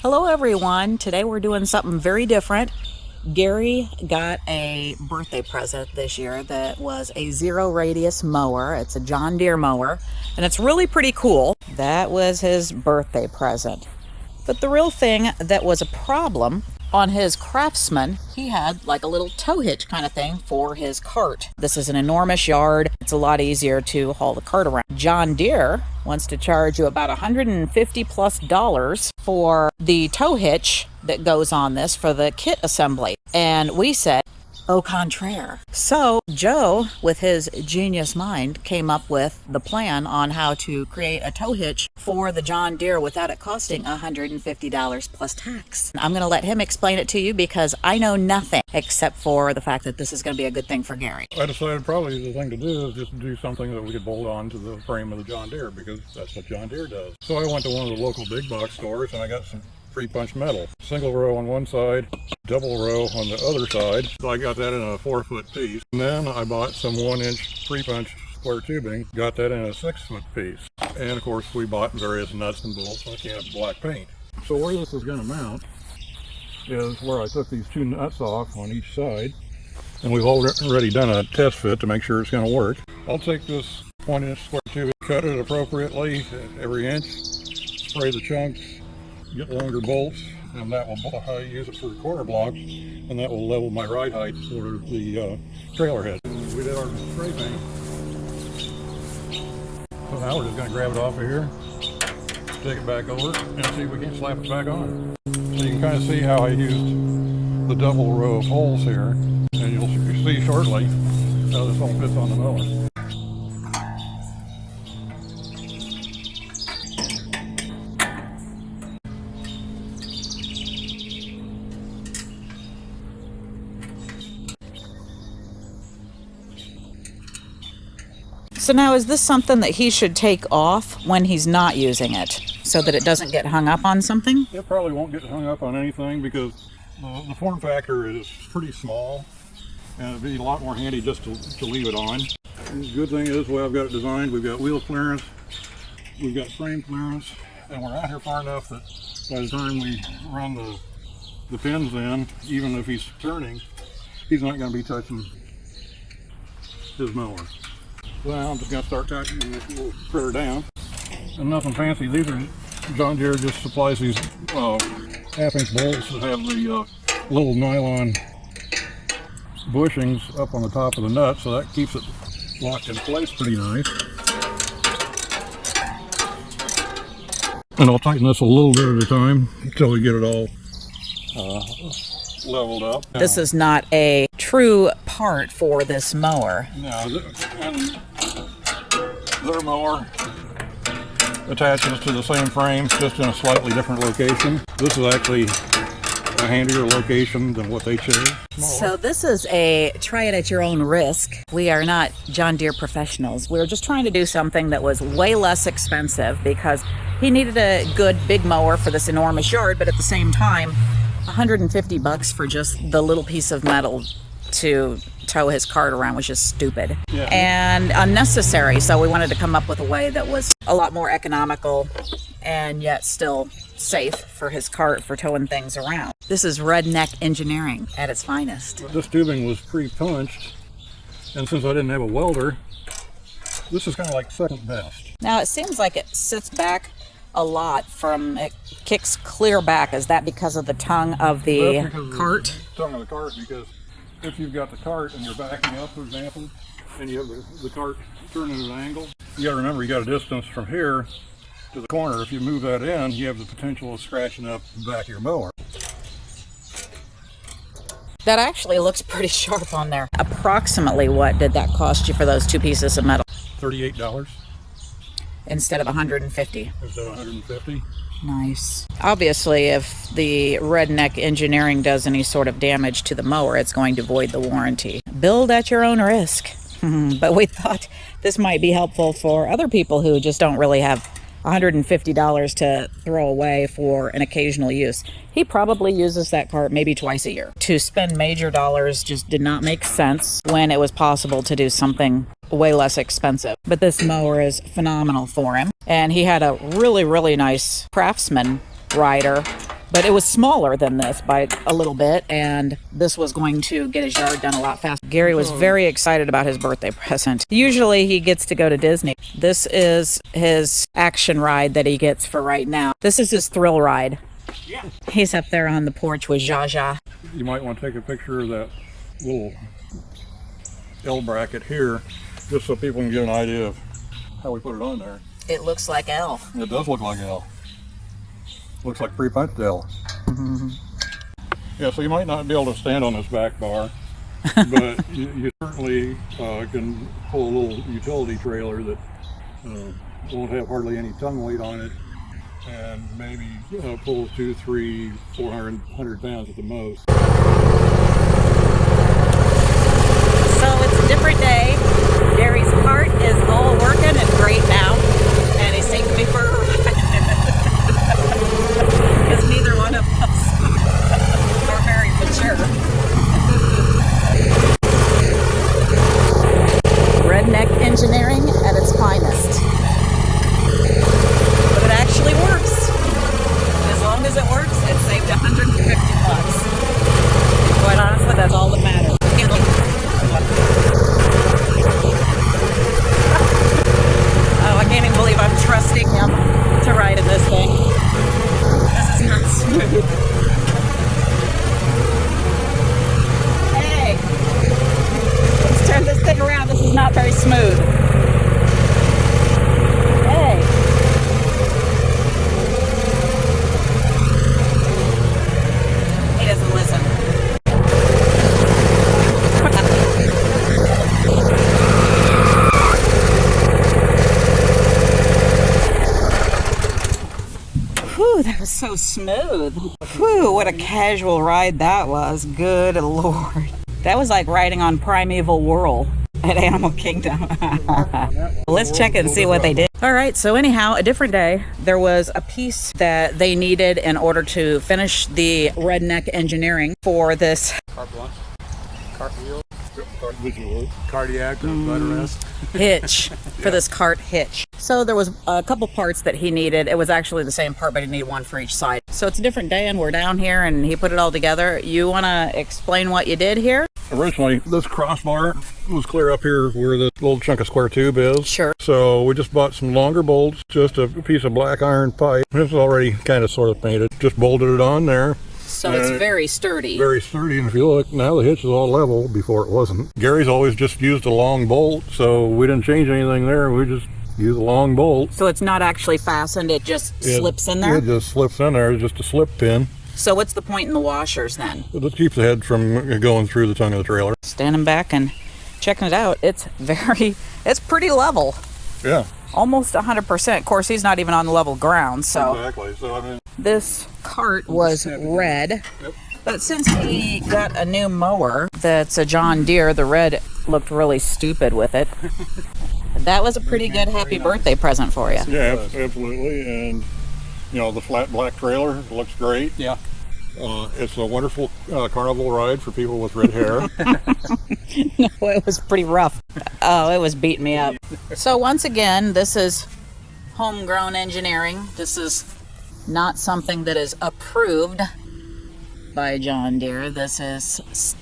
Hello everyone, today we're doing something very different. Gary got a birthday present this year that was a zero radius mower. It's a John Deere mower and it's really pretty cool. That was his birthday present. But the real thing that was a problem on his Craftsman, he had like a little tow hitch kind of thing for his cart. This is an enormous yard. It's a lot easier to haul the cart around. John Deere wants to charge you about $150+ for the tow hitch that goes on this for the kit assembly. And we said, au contraire. So Joe, with his genius mind, came up with the plan on how to create a tow hitch for the John Deere without it costing $150 plus tax. I'm going to let him explain it to you because I know nothing except for the fact that this is going to be a good thing for Gary. I decided probably the thing to do is just do something that we could bolt on to the frame of the John Deere because that's what John Deere does. So I went to one of the local big box stores and I got some pre-punched metal. Single row on one side, double row on the other side. So I got that in a 4-foot piece. And then I bought some 1-inch pre-punched square tubing, got that in a 6-foot piece. And of course we bought various nuts and bolts like you have black paint. So where this is going to mount is where I took these 2 nuts off on each side. And we've already done a test fit to make sure it's going to work. I'll take this 1-inch square tubing, cut it appropriately every inch, spray the chunks, get longer bolts, and that will use it for the corner blocks, and that will level my ride height for the trailer head. We did our spray paint. So now we're just going to grab it off of here, take it back over, and see if we can slap it back on. So you can kind of see how I used the double row of holes here, and you'll see shortly how this all fits on the mower. So now is this something that he should take off when he's not using it so that it doesn't get hung up on something? It probably won't get hung up on anything because the form factor is pretty small and it'd be a lot more handy just to leave it on. And the good thing is the way I've got it designed, we've got wheel clearance, we've got frame clearance, and we're out here far enough that by the time we run the pins in, even if he's turning, he's not going to be touching his mower. Well, I'm just going to start tightening this little critter down. And nothing fancy. These are, John Deere just supplies these 1/2-inch bolts that have the little nylon bushings up on the top of the nut, so that keeps it locked in place pretty nice. And I'll tighten this a little bit at a time until we get it all leveled up. This is not a true part for this mower. No, and their mower attaches to the same frame, just in a slightly different location. This is actually a handier location than what they chose. So this is a try it at your own risk. We are not John Deere professionals. We were just trying to do something that was way less expensive because he needed a good big mower for this enormous yard, but at the same time, $150 for just the little piece of metal to tow his cart around was just stupid and unnecessary. So we wanted to come up with a way that was a lot more economical and yet still safe for his cart for towing things around. This is redneck engineering at its finest. This tubing was pre-punched, and since I didn't have a welder, this is kind of like second best. Now it seems like it sits back a lot from, it kicks clear back. Is that because of the tongue of the cart? Tongue of the cart, because if you've got the cart and you're backing up, for example, and you have the cart turning at an angle, you gotta remember you got a distance from here to the corner. If you move that in, you have the potential of scratching up the back of your mower. That actually looks pretty sharp on there. Approximately what did that cost you for those 2 pieces of metal? $38 instead of $150. Instead of $150. Nice. Obviously, if the redneck engineering does any sort of damage to the mower, it's going to void the warranty. Build at your own risk. But we thought this might be helpful for other people who just don't really have $150 to throw away for an occasional use. He probably uses that cart maybe twice a year. To spend major dollars just did not make sense when it was possible to do something way less expensive. But this mower is phenomenal for him. And he had a really, really nice Craftsman rider But it was smaller than this by a little bit, and this was going to get his yard done a lot faster. Gary was very excited about his birthday present. Usually he gets to go to Disney. This is his action ride that he gets for right now. This is his thrill ride. Yeah. He's up there on the porch with Jaja. You might want to take a picture of that little L bracket here, just so people can get an idea of how we put it on there. It looks like L. It does look like L. Looks like pre-punched L. Yeah, so you might not be able to stand on this back bar, but you certainly can pull a little utility trailer that won't have hardly any tongue weight on it, and maybe pull 200, 300, 400 pounds at the most. So it's a different day. Gary's cart is all working and great now, and he's taking me for a ride. Because neither one of us are very mature. Redneck engineering at its finest. But it actually works. As long as it works, it saved $150. Quite honestly, that's all that matters. Oh, I can't even believe I'm trusting him to ride in this thing. This is not smooth. Hey, let's turn this thing around. This is not very smooth. Hey. He doesn't listen. Whew, that was so smooth. Whew, what a casual ride that was. Good Lord. That was like riding on Primeval Whirl at Animal Kingdom. Let's check it and see what they did. All right, so anyhow, a different day. There was a piece that they needed in order to finish the redneck engineering for this Carte blanche. Cartwheel. Visual. Cardiac or buttress. hitch, for this cart hitch. So there was a couple parts that he needed. It was actually the same part, but he needed one for each side. So it's a different day and we're down here and he put it all together. You want to explain what you did here? Originally, this crossbar was clear up here where the little chunk of square tube is. Sure. So we just bought some longer bolts, just a piece of black iron pipe. This is already kind of sort of painted. Just bolted it on there. So it's very sturdy. Very sturdy, and if you look, now the hitch is all level. Before it wasn't. Gary's always just used a long bolt, so we didn't change anything there. We just used a long bolt. So it's not actually fastened, it just slips in there? It just slips in there, it's just a slip pin. So what's the point in the washers then? It keeps the head from going through the tongue of the trailer. Standing back and checking it out, it's pretty level. Yeah. Almost 100%. Of course, he's not even on the level ground, so. Exactly, so I mean. This cart was red, but since he got a new mower that's a John Deere, the red looked really stupid with it. That was a pretty good happy birthday present for you. Yeah, absolutely, and you know, the flat black trailer looks great. Yeah. It's a wonderful carnival ride for people with red hair. No, it was pretty rough. Oh, it was beating me up. So once again, this is homegrown engineering. This is not something that is approved by John Deere. This is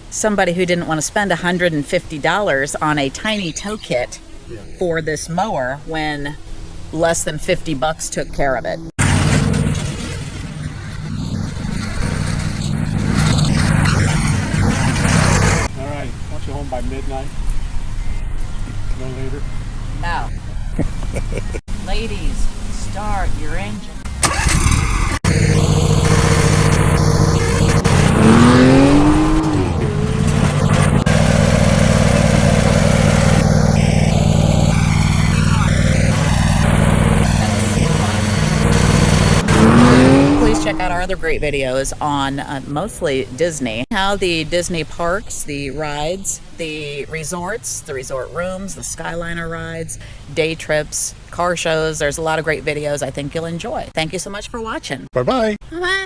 somebody who didn't want to spend $150 on a tiny tow kit for this mower when less than $50 took care of it. All right. Want you home by midnight? No later. Now, ladies, start your engine. Please check out our other great videos on mostly Disney. How the Disney parks, the rides, the resorts, the resort rooms, the Skyliner rides, day trips, car shows. There's a lot of great videos I think you'll enjoy. Thank you so much for watching. Bye-bye. Bye-bye.